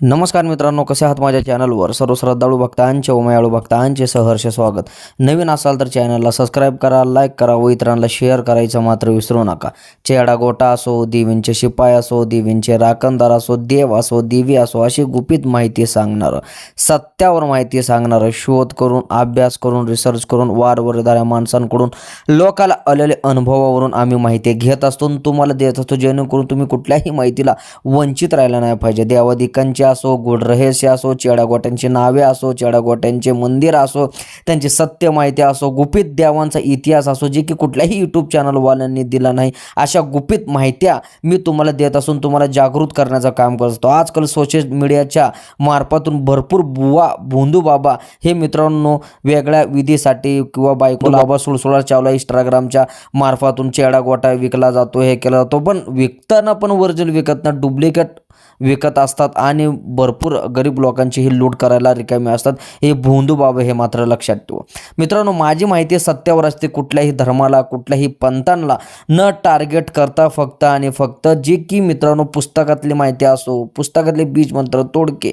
नमस्कार मित्रांनो, कसे आहात? माझ्या चॅनलवर सर्व श्रद्धाळू भक्तांचे व मायाळू भक्तांचे सहर्ष स्वागत. नवीन असाल तर चॅनलला सबस्क्राईब करा, लाईक करा व इतरांना शेअर करायचं मात्र विसरू नका. चेहरा गोटा असो, देवींचे शिपाई असो, देवींचे राखणदार असो, देव असो, देवी असो, अशी गुपित माहिती सांगणारं, सत्यावर माहिती सांगणारं, शोध करून, अभ्यास करून, रिसर्च करून, वारवरदाऱ्या माणसांकडून, लोकाला आलेले अनुभवावरून आम्ही माहिती घेत असतो, तुम्हाला देत असतो, जेणेकरून तुम्ही कुठल्याही माहितीला वंचित राहिला नाही पाहिजे. देवादिकांचे असो, गूढ रहस्य असो, चेडागोट्यांची नावे असो, चेडागोट्यांचे मंदिर असो, त्यांची सत्य माहिती असो, गुपित देवांचा इतिहास असो, जे की कुठल्याही यूट्यूब चॅनलवाल्यांनी दिला नाही, अशा गुपित माहित्या मी तुम्हाला देत असून तुम्हाला जागृत करण्याचं काम करत असतो. आजकाल सोशल मीडियाच्या मार्फातून भरपूर बुवा भोंदू बाबा हे मित्रांनो वेगळ्या विधीसाठी किंवा बायको बाबा सुळसुळा चावला इंस्टाग्रामच्या मार्फातून चेडागोटा विकला जातो, हे केला जातो, पण विकताना पण ओरिजिनल विकत ना डुप्लिकेट विकत असतात आणि भरपूर गरीब लोकांची ही लूट करायला रिकामे असतात. हे भोंदू बाबा हे मात्र लक्षात ठेवा मित्रांनो. माझी माहिती सत्यावर असते, कुठल्याही धर्माला, कुठल्याही पंथांना न टार्गेट करता फक्त आणि फक्त जे की मित्रांनो पुस्तकातली माहिती असो, पुस्तकातले बीज मंत्र तोडके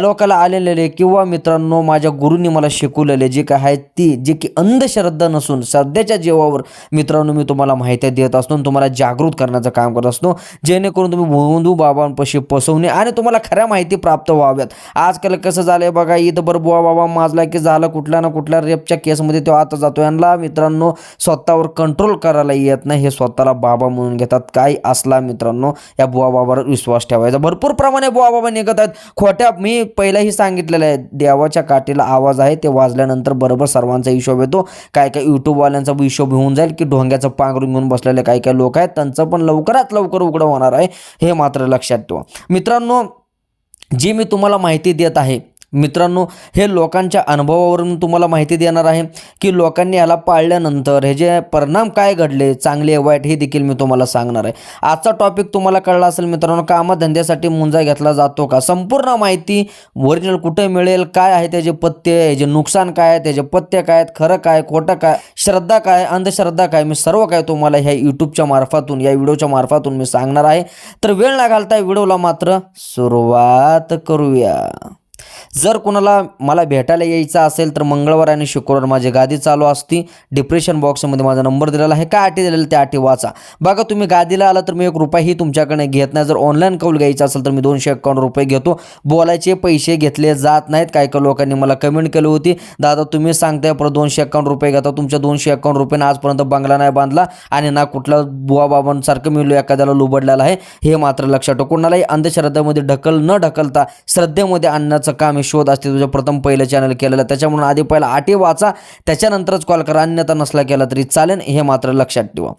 लोकाला आलेले किंवा मित्रांनो माझ्या गुरूंनी मला शिकवलेले जे काय आहे ती जे की अंधश्रद्धा नसून सध्याच्या जीवावर मित्रांनो मी तुम्हाला माहिती देत असतो, तुम्हाला जागृत करण्याचं काम करत असतो, जेणेकरून तुम्ही भोंदू बाबांपाशी फसवणे आणि तुम्हाला खऱ्या माहिती प्राप्त व्हाव्यात. आजकाल कसं झालंय बघा, इथं बरं बुवा बाबा माजला की झालं, कुठल्या ना कुठल्या रेपच्या केसमध्ये तो आता जातो. यांना मित्रांनो स्वतःवर कंट्रोल करायला येत नाही, हे स्वतःला बाबा म्हणून घेतात. काही असला मित्रांनो या बुवा बाबावर विश्वास ठेवायचा. भरपूर प्रमाणे बुवा बाबा निघत आहेत खोट्या. मी पहिलाही सांगितलेलं आहे, देवाच्या काठीला आवाज आहे, ते वाजल्यानंतर बरोबर सर्वांचा हिशोब येतो. काय काय यूट्यूबवाल्यांचा हिशोब होऊन जाईल की ढोंग्याचं पांघरून घेऊन बसलेले काही काही लोक आहेत, त्यांचं पण लवकरात लवकर उघडं होणार आहे, हे मात्र लक्षात ठेवा मित्रांनो. जी मी तुम्हाला माहिती देत आहे मित्रांनो, हे लोकांच्या अनुभवावरून तुम्हाला माहिती देणार आहे की लोकांनी याला पाळल्यानंतर हे जे परिणाम काय घडले, चांगले वाईट, हे देखील मी तुम्हाला सांगणार आहे. आजचा टॉपिक तुम्हाला कळला असेल मित्रांनो. कामधंद्यासाठी मुंजा घेतला जातो का, संपूर्ण माहिती ओरिजिनल कुठे मिळेल, काय आहे त्याचे पथ्य, याचे नुकसान काय आहे, त्याचे पथ्य काय आहेत, खरं काय खोटं काय, श्रद्धा काय अंधश्रद्धा काय, मी सर्व काय तुम्हाला ह्या यूट्यूबच्या मार्फातून, या व्हिडिओच्या मार्फातून मी सांगणार आहे. तर वेळ न घालता व्हिडिओला मात्र सुरुवात करूया. जर कोणाला मला भेटायला यायचं असेल तर मंगळवार आणि शुक्रवार माझी गादी चालू असती. डिप्रेशन बॉक्समध्ये माझा नंबर दिलेला आहे, काय अटी दिलेलं त्या अटी वाचा. बघा तुम्ही गादीला आला तर मी ₹1ही तुमच्याकडे घेत नाही. जर ऑनलाईन कौल घ्यायचं असेल तर मी ₹251 घेतो. बोलायचे पैसे घेतले जात नाहीत. काही काही लोकांनी मला कमेंट केली होती, दादा तुम्ही सांगताय परत ₹251 घेता, तुमच्या ₹251 आजपर्यंत बंगला नाही बांधला आणि ना कुठला बुवा बाबांसारखं मी एखाद्याला लुबडलेला आहे, हे मात्र लक्षात ठेवा. कोणालाही अंधश्रद्धेमध्ये न ढकलता श्रद्धेमध्ये आणण्याचं काम शोध असते. तुझं प्रथम पहिलं चॅनल केलेलं, त्याच्यामुळे आधी पहिला आटी वाचा, त्याच्यानंतरच कॉल करा, अन्यथा नसला केला तरी चालेल, हे मात्र लक्षात ठेवा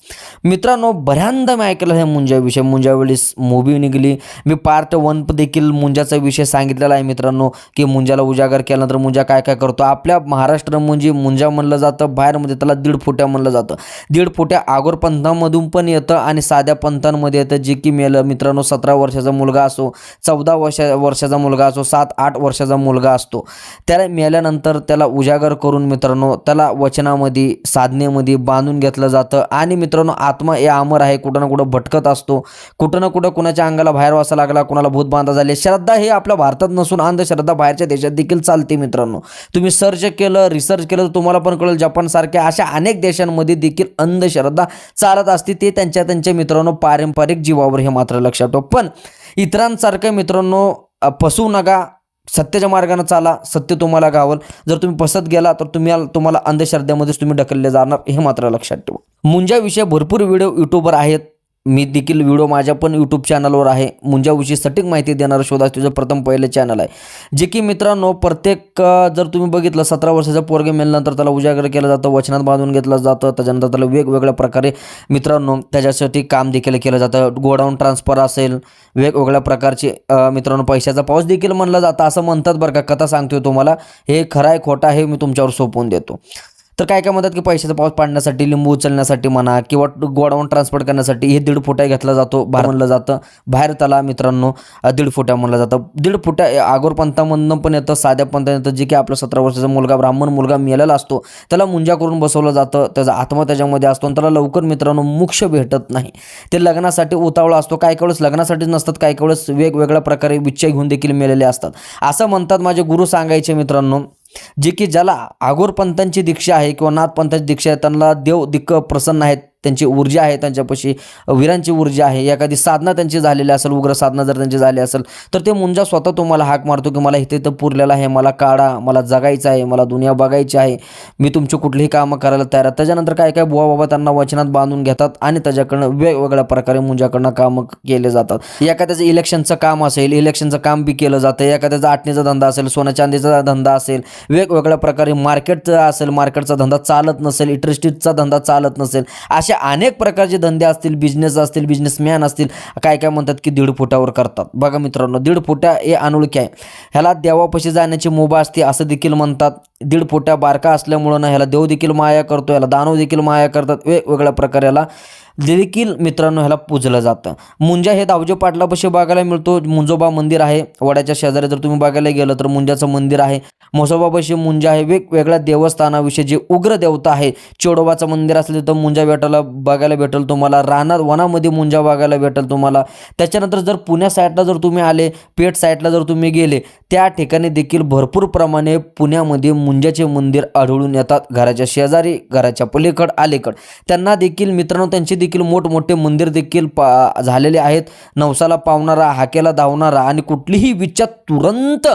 मित्रांनो. बऱ्यांदा मी ऐकलं हे मुंजाविषयी, मुंजावेळी मूवी निघाली, मी पार्ट 1 देखील मुंजाचा विषय सांगितलेला आहे मित्रांनो, की मुंजाला उजागर केल्यानंतर मुंजा काय काय करतो. आपल्या महाराष्ट्र मुंजा म्हणलं जातं, बाहेरमध्ये त्याला 1.5 फुट्या म्हणलं जातं. 1.5 फुट्या आगोर पंथामधून पण येतं आणि साध्या पंथांमध्ये येतं. जे की मेलं मित्रांनो, 17 वर्षाचा मुलगा असो, 14 वर्षाचा मुलगा असो, 7-8 वर्षाचा मुलगा असतो, त्याला मेल्यानंतर त्याला उजागर करून मित्रांनो त्याला वचनामध्ये, साधनेमध्ये बांधून घेतलं जातं. आणि मित्रांनो आत्मा हे अमर आहे, कुठं ना कुठं भटकत असतो, कुठं ना कुठं कुणाच्या अंगाला बाहेर वासा लागला, कुणाला भूत बांधा झाले. श्रद्धा हे आपल्या भारतात नसून अंधश्रद्धा बाहेरच्या देशात देखील चालते मित्रांनो. तुम्ही सर्च केलं, रिसर्च केलं तर तुम्हाला पण कळेल, जपानसारख्या अशा अनेक देशांमध्ये देखील अंधश्रद्धा चालत असते. ते त्यांच्या मित्रांनो पारंपरिक जीवावर, हे मात्र लक्षात ठेवा. पण इतरांसारखं मित्रांनो फसवू नका, सत्याच्या मार्गाने चाला, सत्य तुम्हाला गावल. जर तुम्ही फसत गेला तर तुम्हाला अंधश्रद्धेमध्येच तुम्ही ढकलले जाणार, हे मात्र लक्षात ठेवा. मुंजाविषयी भरपूर व्हिडिओ यूट्यूबवर आहेत, मी देखील व्हिडिओ माझ्या पण यूट्यूब चॅनलवर आहे. मुंजाविषयी सटीक माहिती देणारं शोधा तुझं प्रथम पहिलं चॅनल आहे, जे की मित्रांनो प्रत्येक जर तुम्ही बघितलं 17 वर्षाचा पोरगे मेल्यानंतर त्याला उजागर केलं जातं, वचनात बांधून घेतलं जातं. त्याच्यानंतर त्याला वेगवेगळ्या प्रकारे मित्रांनो त्याच्यासाठी काम देखील केलं जातं. गोडाऊन ट्रान्सफर असेल, वेगवेगळ्या प्रकारचे मित्रांनो पैशाचा पाऊस देखील म्हणलं जातं, असं म्हणतात बरं का. कथा सांगतोय तुम्हाला, हे खरं आहे खोटं आहे मी तुमच्यावर सोपवून देतो. तर काय काय म्हणतात की पैशाचा पाऊस पाडण्यासाठी, लिंबू उचलण्यासाठी म्हणा किंवा गोडाऊन ट्रान्सपोर्ट करण्यासाठी हे 1.5 फुटा घेतला जातो, म्हणलं जातं. बाहेर त्याला मित्रांनो 1.5 फुटा म्हणलं जातं. 1.5 फुटा आगोर पंथामधनं पण येतं, साध्या पंथानं येतं. जे की आपला 17 वर्षाचा मुलगा, ब्राह्मण मुलगा मेलेला असतो, त्याला मुंजा करून बसवलं जातं. त्याचा आत्मा त्याच्यामध्ये असतो आणि त्याला लवकर मित्रांनो मोक्ष भेटत नाही. ते लग्नासाठी उतावळा असतो. काही वेळेस लग्नासाठीच नसतात, काही वेळेस वेगवेगळ्या प्रकारे इच्छा घेऊन देखील मेलेले असतात. असं म्हणतात माझे गुरु सांगायचे मित्रांनो, जे की ज्याला आगोर पंथांची दीक्षा आहे किंवा नाथ पंथांची दीक्षा आहे, त्यांना देव दिक्क प्रसन्न आहेत, त्यांची ऊर्जा आहे, त्यांच्यापाशी वीरांची ऊर्जा आहे. एखादी साधना त्यांची झालेली असेल, उग्र साधना जर त्यांची झाली असेल, तर ते मुंजा स्वतः तुम्हाला हाक मारतो की मला इथे पुरलेलं आहे, मला काढा, मला जगायचं आहे, मला दुनिया बघायची आहे, मी तुमची कुठलीही कामं करायला तयार आहे. त्याच्यानंतर काय काय बुवा बाबा त्यांना वचनात बांधून घेतात आणि त्याच्याकडनं वेगवेगळ्या प्रकारे मुंजाकडनं कामं केले जातात. एखाद्याचं इलेक्शनचं काम असेल, इलेक्शनचं काम बी केलं जातं. एखाद्याचा आटणीचा धंदा असेल, सोन्या चांदीचा धंदा असेल, वेगवेगळ्या प्रकारे मार्केटचा असेल, मार्केटचा धंदा चालत नसेल, इलेक्ट्रिसिटीचा धंदा चालत नसेल, अशा अनेक प्रकारचे धंदे असतील, बिझनेस असतील, बिझनेसमॅन असतील, काय काय म्हणतात की 1.5 फुटावर करतात. बघा मित्रांनो, 1.5 फुटा हे अनोळखी आहे. ह्याला देवापाशी जाण्याची मुभा असते असं देखील म्हणतात. 1.5 फुटा बारका असल्यामुळं ना ह्याला देव देखील माया करतो, ह्याला दानव देखील माया करतात. वेगवेगळ्या प्रकारे ह्याला देखील मित्रांनो ह्याला पूजलं जातं. मुंजा हे दावजे पाटलापाशी बघायला मिळतो. मुंजोबा मंदिर आहे वड्याच्या शेजारी, जर तुम्ही बघायला गेलं तर मुंजाचं मंदिर आहे. म्हसोबापाशी मुंजा आहे. वेगवेगळ्या देवस्थानाविषयी जे उग्र देवता आहे, चोडोबाचं मंदिर असलं तर मुंजा बघायला भेटेल तुम्हाला. रानात वनामध्ये मुंजा बघायला भेटेल तुम्हाला. त्याच्यानंतर जर पुण्या साईडला जर तुम्ही आले, पेठ साईडला जर तुम्ही गेले, त्या ठिकाणी देखील भरपूर प्रमाणे पुण्यामध्ये मुंजाचे मंदिर आढळून येतात. घराच्या शेजारी, घराच्या पलीकड, अलीकड त्यांना देखील मित्रांनो त्यांची देखील मोठमोठे मंदिर देखील झालेले आहेत. नवसाला पावणारा, हाकेला धावणारा आणि कुठलीही विच्छा तुरंत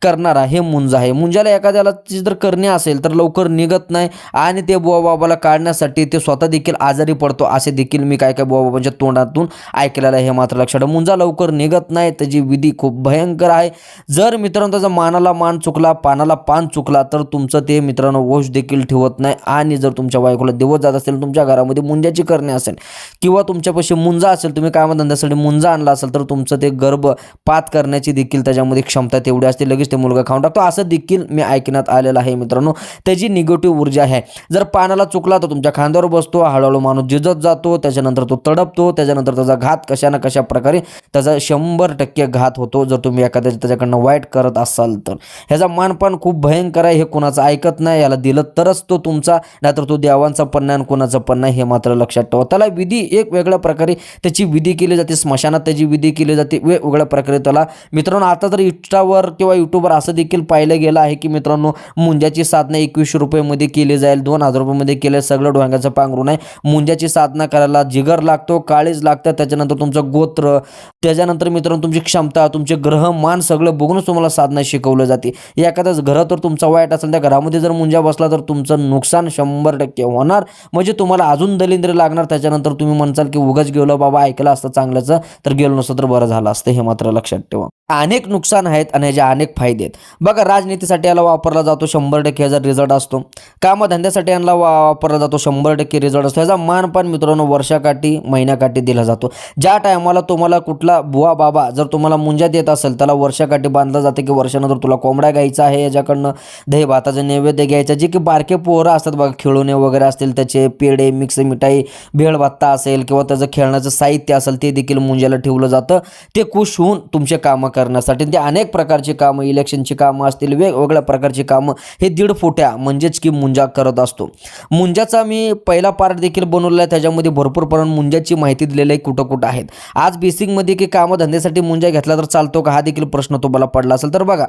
करणारा हे मुंजा आहे. मुंजाला एखाद्याला जर करणे असेल तर लवकर निघत नाही आणि ते बुवा बाबाला काढण्यासाठी ते स्वतः देखील आजारी पडतो, असे देखील मी काय काय बुवा बाबांच्या तोंडातून ऐकलेलं आहे. हे मात्र लक्षात ठेवा, मुंजा लवकर निघत नाही, त्याची विधी खूप भयंकर आहे. जर मित्रांनो त्याचा मानाला मान चुकला, पानाला पान चुकला, तर तुमचं ते मित्रांनो वश देखील ठेवत नाही. आणि जर तुमच्या बायकोला दिवस जात असेल, तुमच्या घरामध्ये मुंजाची करणे असेल किंवा तुमच्यापाशी मुंजा असेल, तुम्ही कामधंद्यासाठी मुंजा आणला असेल, तर तुमचं ते गर्भ पात करण्याची देखील त्याच्यामध्ये क्षमता तेवढी असते, लगेच ते मुलगा खाऊन टाकतो, असं देखील मी ऐकण्यात आलेलं आहे मित्रांनो. त्याची निगेटिव्ह ऊर्जा आहे. जर पानाला चुकला तर तुमच्या खांद्यावर बसतो, हळूहळू माणूस जिजत जातो, त्याच्यानंतर तो तडपतो, त्याच्यानंतर त्याचा घात कशा ना कशा प्रकारे त्याचा 100% घात होतो, जर तुम्ही एखाद्याच्या त्याच्याकडनं वाईट करत असाल तर. ह्याचा मानपान खूप भयंकर आहे. हे कोणाचं ऐकत नाही, याला दिलं तरच तो तुमचा, नाहीतर तो देवांचा पण नाही आणि कोणाचा पण नाही, हे मात्र लक्षात ठेवा. त्याला विधी एक वेगळ्या प्रकारे त्याची विधी केली जाते, स्मशानात त्याची विधी केली जाते, वेगवेगळ्या प्रकारे त्याला मित्रांनो. आता तर इंस्टावर किंवा यूट्यूबवर असं देखील पाहिलं गेलं आहे की मित्रांनो, मुंजाची साधना 2100 रुपये केली जाईल, 2000 रुपये केले, सगळं डोंग्याचं पांघरून आहे. मुंजाची साधना करायला जिगर लागतो, काळीज लागतं, त्याच्यानंतर तुमचं गोत्र, त्याच्यानंतर मित्रांनो तुमची क्षमता, तुमचे ग्रह मान सगळं बघूनच तुम्हाला साधना शिकवलं जाते. एखाद्याच घर तर तुमचा वाईट असेल, त्या घरामध्ये जर मुंजा बसला तर तुमचं नुकसान 100% होणार, म्हणजे तुम्हाला अजून दलिंद्र लागणार. त्याच्यानंतर तुम्ही म्हणसाल की उगाच गेलो बाबा, ऐकलं असतं चांगल्याचं तर गेलो नसतं तर बरं झालं असतं, हे मात्र लक्षात ठेवा. अनेक नुकसान आहेत आणि ह्याचे अनेक फायदे आहेत. बघा, राजनीतीसाठी याला वापरला जातो, 100% ह्याचा रिझल्ट असतो. कामधंद्यासाठी याला वापरला जातो, 100% रिझल्ट असतो. ह्याचा मानपान मित्रांनो वर्षाकाठी, महिन्याकाठी दिला जातो. ज्या टायमाला तुम्हाला कुठला बुवा बाबा जर तुम्हाला मुंजा देत असेल, त्याला वर्षाकाठी बांधलं जाते की वर्षानंतर तुला कोंबड्या घ्यायचा आहे, याच्याकडनं दही भाताचं नैवेद्य घ्यायचं. जे की बारके पोरं असतात बघा, खेळणे वगैरे असतील, त्याचे पेढे, मिक्स मिठाई, भेळभत्ता असेल किंवा त्याचं खेळण्याचं साहित्य असेल, ते देखील मुंजाला ठेवलं जातं. ते खुश होऊन तुमचे कामं करण्यासाठी. ते अनेक प्रकारची कामं, इलेक्शनची कामं असतील, वेगवेगळ्या प्रकारची कामं हे 1.5 फुट्या म्हणजेच की मुंजा करत असतो. मुंजाचा मी पहिला पार्ट देखील बनवलेला आहे, त्याच्यामध्ये भरपूर प्रमाणात मुंजाची माहिती दिलेली आहे, कुठं कुठं आहेत. आज बेसिकमध्ये की कामधंद्यासाठी मुंजा घेतला तर चालतो का, हा देखील प्रश्न तुम्हाला पडला असेल तर बघा,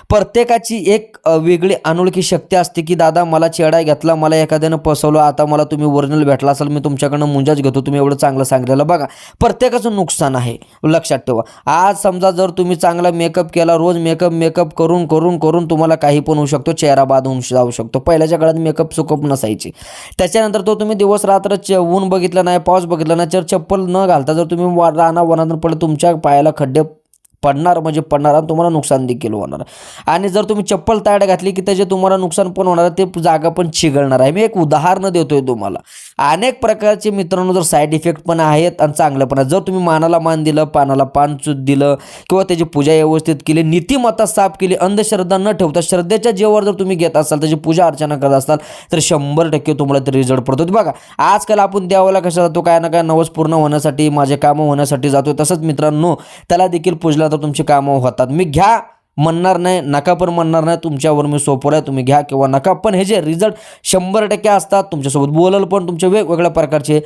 प्रत्येकाची एक वेगळी अनोळखी शक्ती असते की दादा मला चेडा घेतला, मला एखाद्यानं फसवलं, आता मला तुम्ही ओरिजिनल भेटला असेल, मी तुमच्याकडनं मुंजाच घेतो, तुम्ही एवढं चांगलं सांगितलेलं. बघा, प्रत्येकाचं नुकसान आहे, लक्षात ठेवा. आज समजा जर तुम्ही चांगला मेकअप केला, रोज मेकअप करून करून करून तुम्हाला काही पण होऊ शकतो, चेहरा बाद होऊन जाऊ शकतो. पहिल्याच्या काळात मेकअप सुकप नसायची. त्याच्यानंतर तो तुम्ही दिवस रात्र ऊन बघितलं नाही, पाऊस बघितला नाही, चप्पल न घालता जर तुम्ही वनातून पडलं, तुमच्या पायाला खड्डे पडणार म्हणजे पडणार आणि तुम्हाला नुकसान देखील होणार. आणि जर तुम्ही चप्पल ताड घातली की त्याचे तुम्हाला नुकसान पण होणार, ते जागा पण चिघळणार आहे. मी एक उदाहरण देतोय तुम्हाला. अनेक प्रकारचे मित्रांनो जर साईड इफेक्ट पण आहेत आणि चांगलं पण आहे. जर तुम्ही मानाला मान दिलं, पानाला पान दिलं किंवा त्याची पूजा व्यवस्थित केली, नीतिमत्ता साफ केली, अंधश्रद्धा न ठेवता श्रद्धेच्या जेवर जर तुम्ही घेत असाल, त्याची पूजा अर्चना करत असाल, तर 100% तुम्हाला ते रिझल्ट पडतो. बघा आजकाल आपण देवाला कशा जातो, काय ना काय नवस पूर्ण होण्यासाठी, माझे कामं होण्यासाठी जातो. तसंच मित्रांनो त्याला देखील पूजला तर तुमची कामं होतात. मी घ्या म्हणणार नाही, नका पण म्हणणार नाही, तुमच्यावर मी सोपवलं आहे, तुम्ही घ्या किंवा नका, पण हे जे रिझल्ट 100% असतात. तुमच्यासोबत बोलल पण तुमचे वेगवेगळ्या प्रकारचे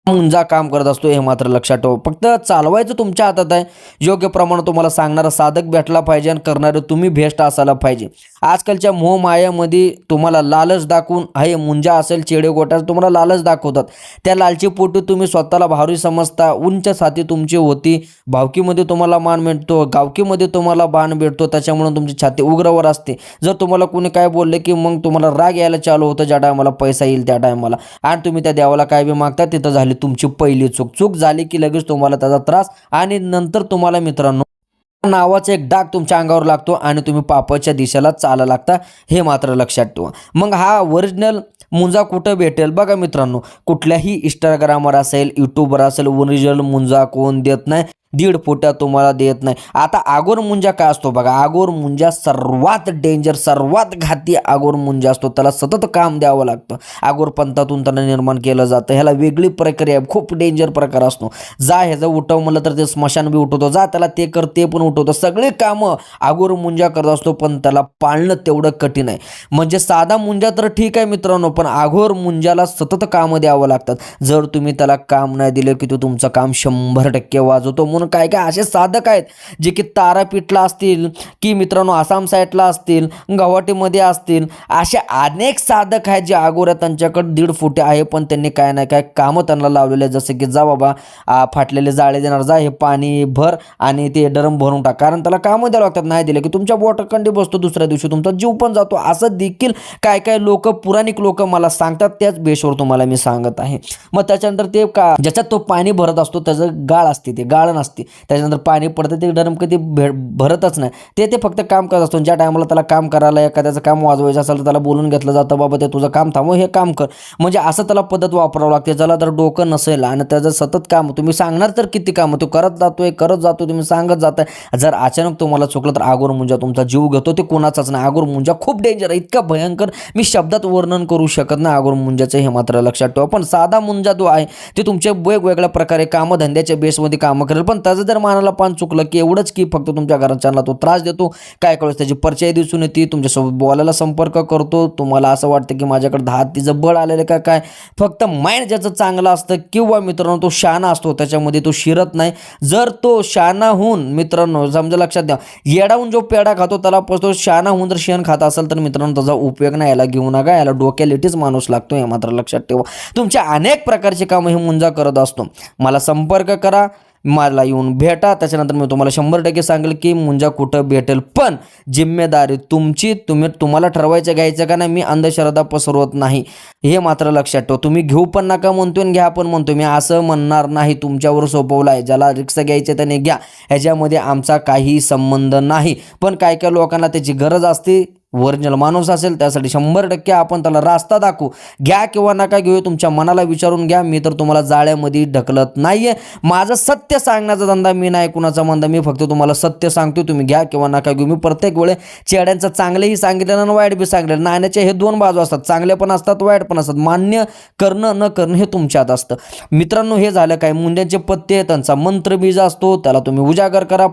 मुंजा काम करत असतो, हे मात्र लक्षात ठेवा. फक्त चालवायचं तुमच्या हातात आहे. योग्य प्रमाणात तुम्हाला सांगणारा साधक भेटला पाहिजे आणि करणारे तुम्ही बेस्ट असायला पाहिजे. आजकालच्या मोहमायामध्ये तुम्हाला लालच दाखवून, हे मुंजा असेल चेडे गोटा, तुम्हाला लालच दाखवतात. त्या लालची पोटी तुम्ही स्वतःला भारी समजता, उंच छाती तुमची होती, भावकीमध्ये तुम्हाला मान मिळतो, गावकीमध्ये तुम्हाला बाण भेटतो, त्याच्यामुळे तुमची छाती उग्रवर असते. जर तुम्हाला कोणी काय बोलले की मग तुम्हाला राग यायला चालू होतं, ज्या टायमाला पैसा येईल त्या टायमाला, आणि तुम्ही त्या देवाला काय बी मागता, तिथं झाली तुमची पहिली चूक झाली की लगेच तुम्हाला त्याचा त्रास, आणि नंतर तुम्हाला मित्रांनो नावाचा एक डाग तुमच्या अंगावर लागतो आणि तुम्ही पापाच्या दिशेला चालायला लागता. हे मात्र लक्षात ठेवा. मग हा ओरिजिनल मुंजा कुठं भेटेल? बघा मित्रांनो, कुठल्याही इंस्टाग्रामवर असेल, यूट्यूबवर असेल, ओरिजिनल मुंजा कोण देत नाही, 1.5 फुटा तुम्हाला देत नाही. आता आगोर मुंजा काय असतो बघा, आगोर मुंजा सर्वात डेंजर, सर्वात घाती आगोर मुंजा असतो. त्याला सतत काम द्यावं लागतं. आगोर पंथातून त्याला निर्माण केलं जातं. ह्याला वेगळी प्रक्रिया आहे, खूप डेंजर प्रकार असतो. जा ह्याचं उठव म्हणलं तर ते स्मशान बी उठवतो, जा त्याला ते कर ते पण उठवतो, सगळे कामं आगोर मुंजा करत असतो. पण त्याला पाळणं तेवढं कठीण आहे. म्हणजे साधा मुंजा तर ठीक आहे मित्रांनो, पण आगोर मुंजाला सतत कामं द्यावं लागतात. जर तुम्ही त्याला काम नाही दिलं की तो तुमचं काम 100% वाजवतो. म्हणून काय काय असे साधक आहेत जे की तारापीठला असतील, की मित्रांनो आसाम साईडला असतील, गुवाहाटीमध्ये असतील, असे अनेक साधक आहेत जे आगोर आहेत, त्यांच्याकडे 1.5 फुटे आहे, पण त्यांनी काय ना काय कामं त्यांना लावलेले, जसं की जा बाबा फाटलेले जाळे देणार, जा हे पाणी भर आणि ते ड्रम भरून टाक, कारण त्याला कामं द्यावं लागतात. नाही दिले की तुमच्या बोटाखंडी बसतो, दुसऱ्या दिवशी तुमचा जीव पण जातो. असं देखील काय काय लोक, पुराणिक लोक मला सांगतात, त्याच बेसवर तुम्हाला मी सांगत आहे. मग त्याच्यानंतर ते ज्याच्यात तो पाणी भरत असतो त्याचं गाळ असते, ते गाळ नसते, त्याच्यानंतर पाणी पडतं, ते ड्रम कधी भरतच नाही. ते फक्त काम करत असतो. ज्या टायमाला त्याला काम करायला, एखाद्याचं काम वाजवायचं असेल तर त्याला बोलून घेतलं जातं, बाबा ते तुझं काम थांबव, हे काम कर. म्हणजे असं त्याला पद्धत वापरावं लागते. ज्याला तर डोकं नसेल आणि त्याचं सतत काम, तुम्ही सांगणार तर किती काम तो करत जातो, तुम्ही सांगत जाताय. जर अचानक तुम्हाला चुकलं तर आगोर मुंजा तुमचा जीव घेतो. ते कोणाचाच नाही. आगोर मुंजा खूप डेंजर आहे, इतका भयंकर मी शब्दात वर्णन करू शकत नाही आगोर मुंजाचं, हे मात्र लक्षात ठेवा. पण साधा मुंजा जो आहे ते तुमच्या वेगवेगळ्या प्रकारे कामधंद्याच्या बेसमध्ये कामं करेल. पण त्याचं जर मानाला पान चुकलं की एवढंच की फक्त तुमच्या घरच्यांना तो त्रास देतो. काय कळस त्याची परिचय दिसून येते, तुमच्यासोबत बोलायला संपर्क करतो, तुम्हाला असं वाटतं की माझ्याकडे 10 तिचं बळ आलेलं का काय. फक्त माइंड ज्याचं चांगलं असतं किंवा मित्रांनो तो शहाणा असतो, त्याच्यामध्ये तो शिरत नाही. जर तो शहाणा होऊन मित्रांनो समजा लक्षात द्या, येडाहून जो पेडा खातो त्याला पचतो, शहाणा होऊन जर शेण खात असेल तर मित्रांनो त्याचा उपयोग नाही. याला घेऊ नका, याला डोक्यालिटीच माणूस लागतो, हे मात्र लक्षात ठेवा. तुमच्या अनेक प्रकारचे कामं हे मुंजा करत असतो. मला संपर्क करा, मला येऊन भेटा, त्याच्यानंतर मी तुम्हाला 100% सांगेल की मुंजा कुठं भेटेल. पण जिम्मेदारी तुमची, तुम्हाला ठरवायचं घ्यायचं का नाही. मी अंधश्रद्धा पसरवत नाही, हे मात्र लक्षात ठेवा. तुम्ही घेऊ पण नका म्हणतोय आणि घ्या पण म्हणतोय, मी असं म्हणणार नाही. तुमच्यावर सोपवलं आहे, ज्याला रिक्स घ्यायचे त्याने घ्या, ह्याच्यामध्ये आमचा काही संबंध नाही. पण काय काय लोकांना त्याची गरज असते, ओरिजिनल माणूस असेल त्यासाठी 100% आपण त्याला रास्ता दाखवू. घ्या किंवा नका घेऊ, तुमच्या मनाला विचारून घ्या. मी तर तुम्हाला जाळ्यामध्ये ढकलत नाहीये. माझं सत्य सांगण्याचा धंदा मी नाही कुणाचा मंदा, मी फक्त तुम्हाला सत्य सांगतो. तुम्ही घ्या किंवा नका घेऊ. मी प्रत्येक वेळे चेड्यांचं चांगलेही सांगितलं आणि वाईट बी सांगितलं. नाण्याचे हे 2 बाजू असतात, चांगले पण असतात, वाईट पण असतात. मान्य करणं न करणं हे तुमच्यात असतं. मित्रांनो हे झालं काय, मुंड्यांचे पत्ते, त्यांचा मंत्रबीज असतो, त्याला तुम्ही उजागर करा.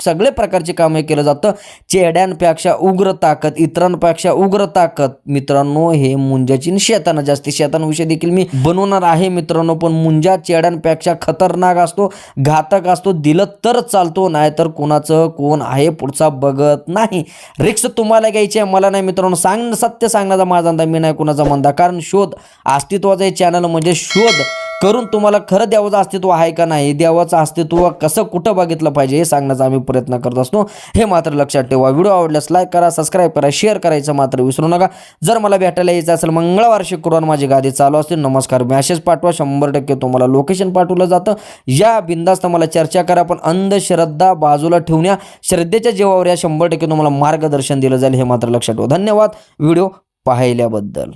सगळे प्रकारचे काम हे केलं जातं. चेड्यांपेक्षा उग्र ताकद, इतरांपेक्षा उग्र ताकद मित्रांनो हे मुंजाची. शेतानं जास्ती शेतांविषयी देखील मी बनवणार आहे मित्रांनो. पण मुंजा चेड्यांपेक्षा खतरनाक असतो, घातक असतो. दिलं तर चालतो, नाही तर कोणाचं कोण आहे पुढचा बघत नाही. रिक्स तुम्हाला घ्यायची आहे, मला नाही मित्रांनो. सत्य सांगण्याचा माझा धंदा, मी नाही कुणाचा मंदा. कारण शोध अस्तित्वाचा हे चॅनल म्हणजे शोध करून तुम्हाला खरं देवाचं अस्तित्व आहे का नाही, देवाचं अस्तित्व कसं कुठं बघितलं पाहिजे हे सांगण्याचा आम्ही प्रयत्न करत असतो, हे मात्र लक्षात ठेवा. व्हिडिओ आवडल्यास लाईक करा, सबस्क्राईब करा, शेअर करायचं मात्र विसरू नका. जर मला भेटायला यायचं असेल मंगळवार शुक्रवार माझी गादी चालू असते. नमस्कार, मॅसेज पाठवा, 100% तुम्हाला लोकेशन पाठवलं जातं. या बिंदास्त मला चर्चा करा, पण अंधश्रद्धा बाजूला ठेवण्या श्रद्धेच्या जीवावर या 100% तुम्हाला मार्गदर्शन दिलं जाईल, हे मात्र लक्षात ठेवा. धन्यवाद व्हिडिओ पाहिल्याबद्दल.